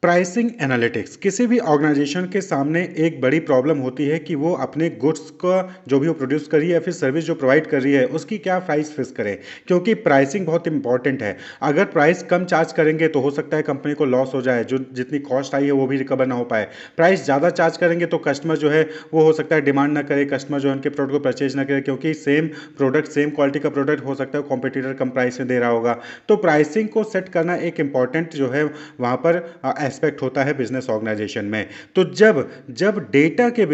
Pricing analytics किसी भी organisation के सामने एक बड़ी प्रॉब्लम होती है कि वो अपने गुड्स का जो भी वो प्रोड्यूस कर रही है या फिर सर्विस जो प्रोवाइड कर रही है उसकी क्या प्राइस फिक्स करें, क्योंकि प्राइसिंग बहुत इंपॉर्टेंट है। अगर प्राइस कम चार्ज करेंगे तो हो सकता है कंपनी को लॉस हो जाए, जो जितनी कॉस्ट आई है वो भी रिकवर ना हो पाए। प्राइस ज़्यादा चार्ज करेंगे तो कस्टमर जो है वो हो सकता है डिमांड ना करे, कस्टमर जो है उनके प्रोडक्ट को परचेज ना करे, क्योंकि सेम प्रोडक्ट सेम क्वालिटी का प्रोडक्ट हो सकता है कॉम्पिटिटर कम प्राइस में दे रहा होगा। तो प्राइसिंग को सेट करना एक इंपॉर्टेंट जो है वहाँ पर एस्पेक्ट होता है बिजनेस ऑर्गेनाइजेशन में। तो जब जब डेटा के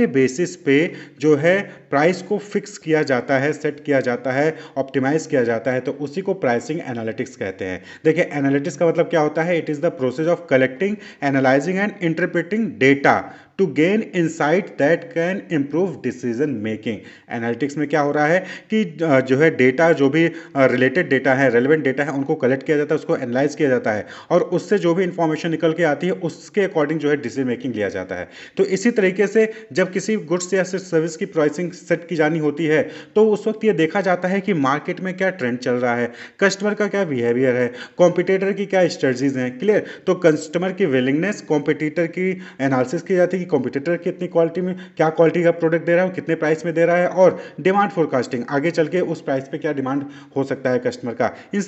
बेसिस पे जो है प्राइस को फिक्स किया जाता है, सेट किया जाता है, ऑप्टिमाइज किया जाता है, तो उसी को प्राइसिंग एनालिटिक्स कहते हैं। देखिए, एनालिटिक्स का मतलब क्या होता है? It is the process of collecting, analysing and interpreting data to gain insight that can improve decision making. Analytics में क्या हो रहा है कि जो है डेटा, जो भी रिलेटेड डेटा है, रेलिवेंट डेटा है, उनको कलेक्ट किया जाता है, उसको एनालाइज किया जाता है, और उससे जो भी इंफॉर्मेशन निकल के आती है उसके अकॉर्डिंग जो है डिसीजन मेकिंग लिया जाता है। तो इसी तरीके से जब किसी गुड्स या सर्विस की प्राइसिंग सेट की जानी होती है तो उस वक्त ये देखा जाता है कि मार्केट में क्या ट्रेंड चल रहा है, कस्टमर का क्या बिहेवियर है, कॉम्पिटिटर की क्या स्ट्रेटजीज हैं। क्लियर? तो कस्टमर की विलिंगनेस, कॉम्पिटिटर की एनालिसिस की जाती है कि कॉम्पिटिटर कितनी क्वालिटी में, क्या क्वालिटी का प्रोडक्ट दे रहा है, कितने प्राइस में दे रहा है, और डिमांड फोरकास्टिंग, आगे चल के उस प्राइस पे क्या डिमांड हो सकता है कस्टमर का। इन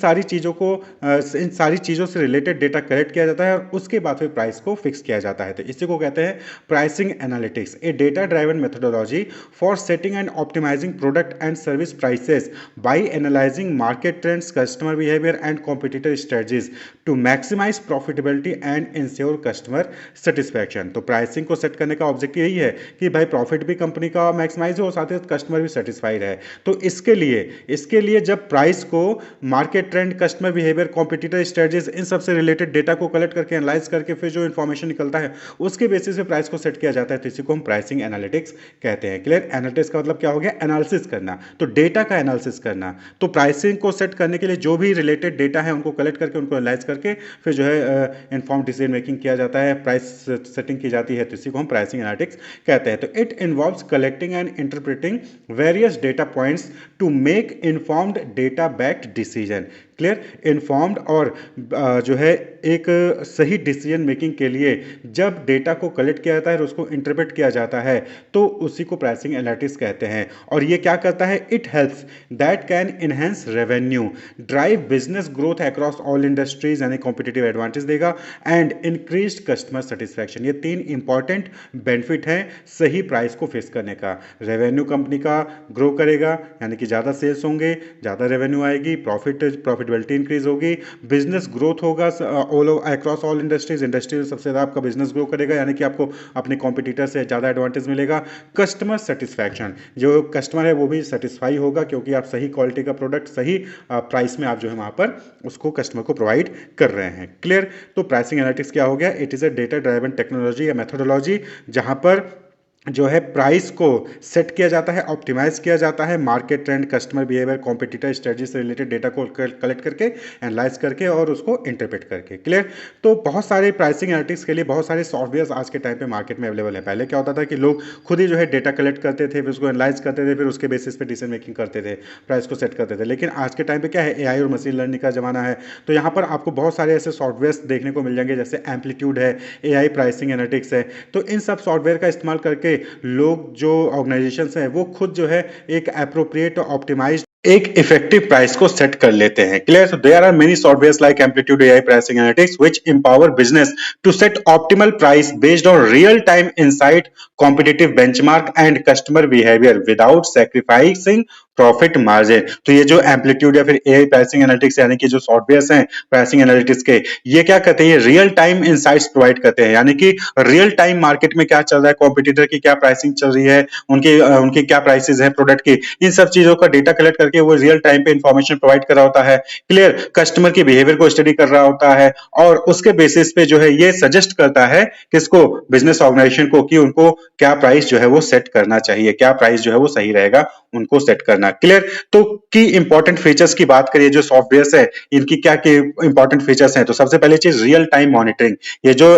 सारी चीज़ों से रिलेटेड डेटा कलेक्ट किया जाता है और उसके बाद फिर प्राइस को फिक्स किया जाता है। तो इसी को कहते हैं pricing analytics, a data driven methodology for setting and optimising product and service prices by analysing market trends, customer behaviour and competitor strategies to maximise profitability and ensure customer satisfaction. तो pricing को set करने का objective यही है कि भाई profit भी company का मैक्सिमाइज हो, साथ ही साथ कस्टमर भी सेटिस्फाइड है। तो इसके लिए जब प्राइस को market trend, customer behaviour, competitor strategies, इन सबसे रिलेटेड डेटा को कलेक्ट करके एनालाइज करके फिर जो इन्फॉर्मेशन निकलता है उसके बेसिस पे प्राइस को सेट किया जाता है। तो इसी को हम प्राइसिंग एनालिटिक्स कहते हैं। क्लियर? एनालिटिक्स का मतलब क्या हो गया? एनालिसिस करना, तो डेटा का एनालिसिस करना। तो प्राइसिंग को सेट करने के लिए जो भी रिलेटेड डेटा है उनको कलेक्ट करके, उनको एनालाइज करके फिर जो है इन्फॉर्म डिसीजन मेकिंग किया जाता है, प्राइस सेटिंग की जाती है। तो इसी को हम प्राइसिंग एनालिटिक्स कहते हैं। तो it involves collecting and interpreting various data points to make informed data backed decision. Clear? Informed और जो है एक सही डिसीजन मेकिंग के लिए जब डेटा को कलेक्ट किया जाता है और उसको इंटरप्रेट किया जाता है तो उसी को प्राइसिंग एनालिटिक्स कहते हैं। और ये क्या करता है? It helps that can enhance revenue, drive business growth across all industries, यानी कॉम्पिटिटिव एडवांटेज देगा, एंड इंक्रीज कस्टमर सेटिस्फैक्शन। ये तीन इंपॉर्टेंट बेनिफिट हैं सही प्राइस को फिक्स करने का। रेवेन्यू कंपनी का ग्रो करेगा, यानी कि ज़्यादा सेल्स होंगे, ज़्यादा रेवेन्यू आएगी, प्रॉफिटेबिलिटी इंक्रीज होगी, बिजनेस ग्रोथ होगा all across all industries, industry में सबसे ज़्यादा आपका बिजनेस ग्रो करेगा, यानी कि आपको अपने कॉम्पिटिटर से ज़्यादा एडवांटेज मिलेगा। कस्टमर सेटिस्फैक्शन, जो कस्टमर है वो भी सेटिस्फाई होगा, क्योंकि आप सही क्वालिटी का प्रोडक्ट सही प्राइस में आप जो है वहाँ पर उसको कस्टमर को प्रोवाइड कर रहे हैं। क्लियर? तो प्राइसिंग एनालिटिक्स क्या हो गया? It is a data driven technology या मेथोडोलॉजी जहाँ पर जो है प्राइस को सेट किया जाता है, ऑप्टिमाइज किया जाता है, market trend, customer behaviour, competitor strategy से रिलेटेड डेटा को कलेक्ट करके, एनालाइज करके और उसको इंटरप्रेट करके। क्लियर? तो बहुत सारे प्राइसिंग एनालिटिक्स के लिए बहुत सारे सॉफ्टवेयर आज के टाइम पे मार्केट में अवेलेबल है। पहले क्या होता था कि लोग खुद ही जो है डेटा कलेक्ट करते थे, फिर उसको एनालाइज करते थे, फिर उसके बेसिस पे डिसीजन मेकिंग करते थे, प्राइस को सेट करते थे। लेकिन आज के टाइम पे क्या है? एआई और मशीन लर्निंग का जमाना है। तो यहाँ पर आपको बहुत सारे ऐसे सॉफ्टवेयर देखने को मिल जाएंगे, जैसे एम्पलीट्यूड है, एआई प्राइसिंग एनालिटिक्स है। तो इन सब सॉफ्टवेयर का इस्तेमाल करके लोग, जो ऑर्गेनाइजेशंस हैं, वो खुद जो है एक एप्रोप्रिएट ऑप्टिमाइज्ड, एक इफेक्टिव प्राइस को सेट कर लेते हैं। Clear? So there are many softwares like Amplitude AI pricing analytics which empower business to set optimal price based on real time insight, competitive benchmark and customer behaviour without sacrificing profit margin. तो ये जो amplitude या फिर AI pricing analytics यानी कि जो softwares हैं pricing analytics के, ये क्या करते हैं? ये रियल टाइम इनसाइट्स प्रोवाइड करते हैं, यानी कि रियल टाइम मार्केट में क्या चल रहा है, कॉम्पिटिटर की क्या प्राइसिंग चल रही है, उनकी क्या प्राइसेस हैं प्रोडक्ट की, इन सब चीजों का डेटा कलेक्ट करके वो रियल टाइम पे इंफॉर्मेशन प्रोवाइड कर रहा होता है। क्लियर? कस्टमर के बिहेवियर को स्टडी कर रहा होता है और उसके बेसिस पे जो है ये सजेस्ट करता है किसको? बिजनेस ऑर्गेनाइजेशन को, कि उनको क्या प्राइस जो है वो सेट करना चाहिए, क्या प्राइस जो है वो सही रहेगा उनको सेट करना लेना। क्लियर? तो की इंपॉर्टेंट फीचर्स की बात करिए, जो सॉफ्टवेयर्स है इनकी क्या के इंपॉर्टेंट फीचर्स हैं। तो सबसे पहली चीज रियल टाइम मॉनिटरिंग। ये जो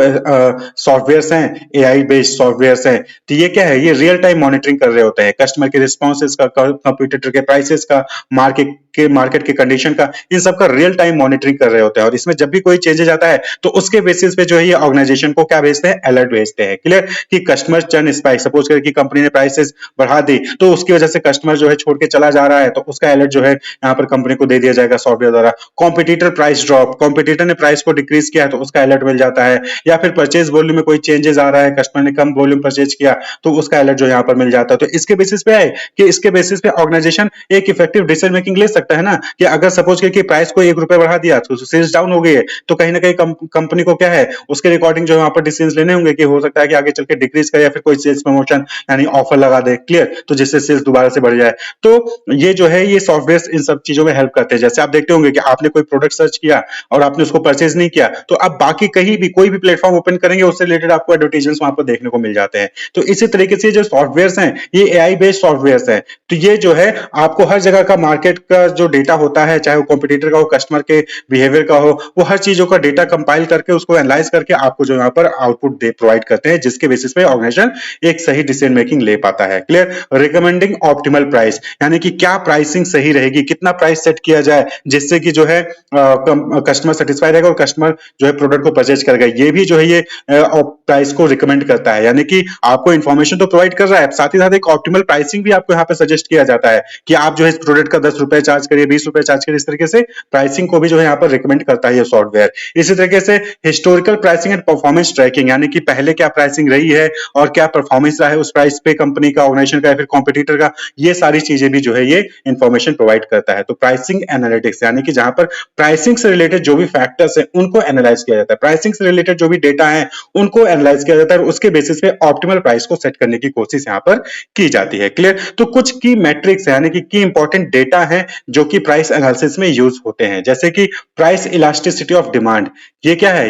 सॉफ्टवेयर्स हैं, एआई बेस्ड सॉफ्टवेयर्स हैं, तो ये क्या है, ये रियल टाइम मॉनिटरिंग कर रहे होते हैं कस्टमर के रिस्पॉन्सेज का, कंप्यूटर के प्राइसेस का, मार्केट के कंडीशन का, इन सब का रियल टाइम मॉनिटरिंग कर रहे होते हैं। और इसमें जब भी कोई चेंजेस आता है तो उसके बेसिस पे जो है ये ऑर्गेनाइजेशन को क्या भेजते हैं, अलर्ट भेजते हैं। क्लियर? कि कस्टमर चर्न स्पाइक, सपोज करें कि कंपनी ने प्राइसेस बढ़ा दी तो उसकी वजह से कस्टमर जो है छोड़ के चला जा रहा है, तो उसका अलर्ट जो है यहाँ पर कंपनी को दे दिया जाएगा सॉफ्टवेयर द्वारा। कॉम्पिटिटर प्राइस ड्रॉप, कॉम्पिटिटर ने प्राइस को डिक्रीज किया है तो उसका अलर्ट मिल जाता है। या फिर परचेज वॉल्यूम में कोई चेंजेस आ रहा है, कस्टमर ने कम वॉल्यूम परचेज किया तो उसका अलर्ट जो यहाँ पर मिल जाता है। तो इसके बेसिस पे है कि इसके बेसिस पे ऑर्गेनाइजेशन एक इफेक्टिव डिसीजन मेकिंग ले सकता है ना, कि अगर सपोज कि प्राइस को ₹1 बढ़ा दिया तो सेल्स डाउन हो गई है, तो कहीं ना कहीं कंपनी को क्या है, उसके रिकॉर्डिंग जो वहां पर डिसीजन लेने होंगे कि हो सकता है कि आगे चल के डिक्रीज करे या फिर कोई सेल्स प्रमोशन यानी ऑफर लगा दे। क्लियर? तो जिससे सेल्स दोबारा से बढ़ जाए। तो ये जो है ये सॉफ्टवेयर इन सब चीजों में हेल्प करते हैं। जैसे आप देखते होंगे कि आपने कोई प्रोडक्ट सर्च किया और आपने उसको परचेज नहीं किया, तो अब बाकी कहीं भी कोई भी प्लेटफॉर्म ओपन करेंगे उससे रिलेटेड आपको एडवर्टाइजमेंट्स वहां पर देखने को मिल जाते हैं। तो इसी तरीके से जो सॉफ्टवेयर हैं ये एआई बेस्ड सॉफ्टवेयर हैं। तो ये जो है आपको हर जगह का मार्केट का जो डेटा होता है, चाहे वो कॉम्पिटिटर का हो, कस्टमर के बिहेवियर का हो, वो हर चीजों का डेटा कंपाइल करके उसको एनालाइज करके आपको जो यहाँ पर आउटपुट दे प्रोवाइड करते हैं, जिसके बेसिस पे ऑर्गेनाइजेशन एक सही डिसीजन मेकिंग ले पाता है। क्लियर? रिकमेंडिंग ऑप्टिमल प्राइस, यानी कि क्या प्राइसिंग सही रहेगी, कितना प्राइस सेट किया जाए जिससे कि जो है कस्टमर सेटिस्फाई रहेगा और कस्टमर जो है प्रोडक्ट को परचेज करेगा। ये भी जो है ये प्राइस को रिकमेंड करता है, यानी कि आपको इन्फॉर्मेशन तो प्रोवाइड कर रहा है, साथ ही साथ एक ऑप्टिमल प्राइसिंग भी आपको यहाँ पे सजेस्ट किया जाता है कि आप जो है इस प्रोडक्ट का ₹10 चार्ज करिए, ₹20 चार्ज करिए। इस तरीके से प्राइसिंग को भी जो है यहाँ पर रिकमेंड करता है ये सॉफ्टवेयर। इसी तरीके से historical pricing and performance tracking, यानी कि पहले क्या प्राइसिंग रही है और क्या परफॉर्मेंस रहा है उस प्राइस पे कंपनी का, ऑर्गेनाइजेशन का या फिर कॉम्पिटिटर का, ये सारी चीजें भी जो है ये इंफॉर्मेशन प्रोवाइड करता है। तो प्राइसिंग एनालिटिक्स, यानी कि जहां पर प्राइसिंग से रिलेटेड जो भी फैक्टर्स है उनको एनालाइज किया जाता है, प्राइसिंग से रिलेटेड जो भी डेटा है उनको एनालाइज किया जाता है और उसके बेसिस पे ऑप्टिमल प्राइस को सेट करने की कोशिश यहाँ पर की जाती है। क्लियर? तो कुछ की मैट्रिक्स यानी कि की इंपॉर्टेंट डेटा है जो कि प्राइस एनालिसिस में यूज होते हैं, जैसे कि प्राइस इलास्टिसिटी ऑफ डिमांड। ये क्या है,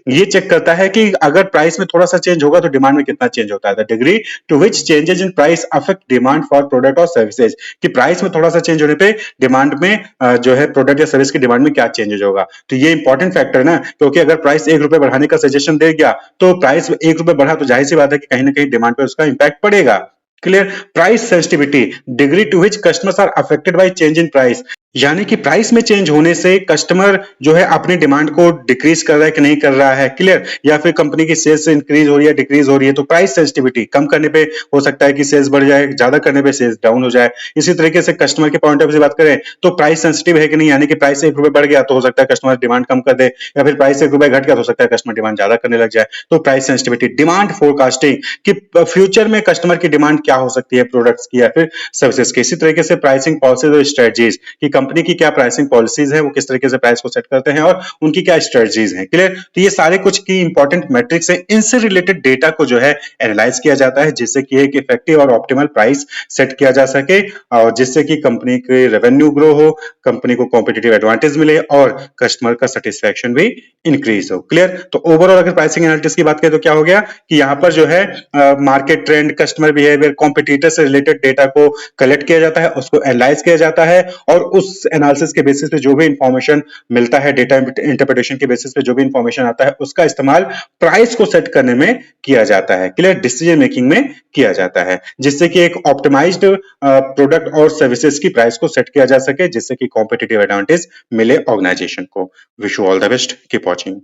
ये चेक करता है कि अगर प्राइस में थोड़ा सा चेंज होगा तो डिमांड में कितना चेंज होता है। The degree to which changes in price affect demand for product और सर्विसेज, कि प्राइस में थोड़ा सा चेंज होने पे डिमांड में जो है प्रोडक्ट या सर्विस की डिमांड में क्या चेंजेस होगा। तो ये इंपॉर्टेंट फैक्टर है ना, क्योंकि अगर प्राइस ₹1 बढ़ाने का सजेशन दे गया तो प्राइस ₹1 बढ़ा तो जाहिर सी बात है कि कहीं ना कहीं डिमांड पे उसका इंपैक्ट पड़ेगा। Clear? Price sensitivity, degree to which customers are affected by change in price, यानी कि प्राइस में चेंज होने से कस्टमर जो है अपनी डिमांड को डिक्रीज कर रहा है कि नहीं कर रहा है। क्लियर? या फिर कंपनी की सेल्स इंक्रीज हो रही है, डिक्रीज हो रही है। तो प्राइस सेंसिटिविटी, कम करने पे हो सकता है कि सेल्स बढ़ जाए, ज्यादा करने पे सेल्स डाउन हो जाए। इसी तरीके से कस्टमर के पॉइंट ऑफ व्यू से बात करें तो प्राइस सेंसिटिव है कि नहीं, यानी कि प्राइस ₹1 बढ़ गया तो हो सकता है कस्टमर डिमांड कम कर दे, या फिर प्राइस ₹1 घट गया तो हो सकता है कस्टमर डिमांड ज्यादा करने लग जाए। तो प्राइस सेंसिटिविटी। डिमांड फोरकास्टिंग, कि फ्यूचर में कस्टमर की डिमांड क्या हो सकती है प्रोडक्ट्स की या फिर सर्विसेज की। इसी तरीके से प्राइसिंग पॉलिसीज और स्ट्रेटजीज, कि कंपनी की क्या प्राइसिंग पॉलिसीज है, वो किस तरीके से प्राइस को सेट करते हैं और उनकी क्या स्ट्रेटजीज हैं। क्लियर? तो ये सारे कुछ की इंपॉर्टेंट मैट्रिक्स है, इनसे रिलेटेड डेटा को जो है एनालाइज किया जाता है जिससे कि एक इफेक्टिव और ऑप्टिमल प्राइस सेट किया जा सके और जिससे कि कंपनी के रेवेन्यू ग्रो हो, कंपनी को कॉम्पिटिटिव एडवांटेज मिले और कस्टमर का सेटिस्फेक्शन भी इंक्रीज हो। क्लियर? तो ओवरऑल अगर प्राइसिंग एनालिटिक्स की बात करें तो क्या हो गया कि यहाँ पर जो है market trend, customer behaviour, competitor से रिलेटेड डेटा को कलेक्ट किया जाता है, उसको एनालाइज किया जाता है और उस एनालिसिस के बेसिस पे जो भी इंफॉर्मेशन मिलता है, डेटा इंटरप्रिटेशन के बेसिस पे जो भी इंफॉर्मेशन आता है उसका इस्तेमाल प्राइस को सेट करने में किया जाता है। क्लियर? डिसीजन मेकिंग में किया जाता है जिससे कि एक ऑप्टिमाइज्ड प्रोडक्ट और सर्विसेज की प्राइस को सेट किया जा सके जिससे कि कॉम्पिटिटिव एडवांटेज मिले ऑर्गेनाइजेशन को। Wish you all the best, keep watching.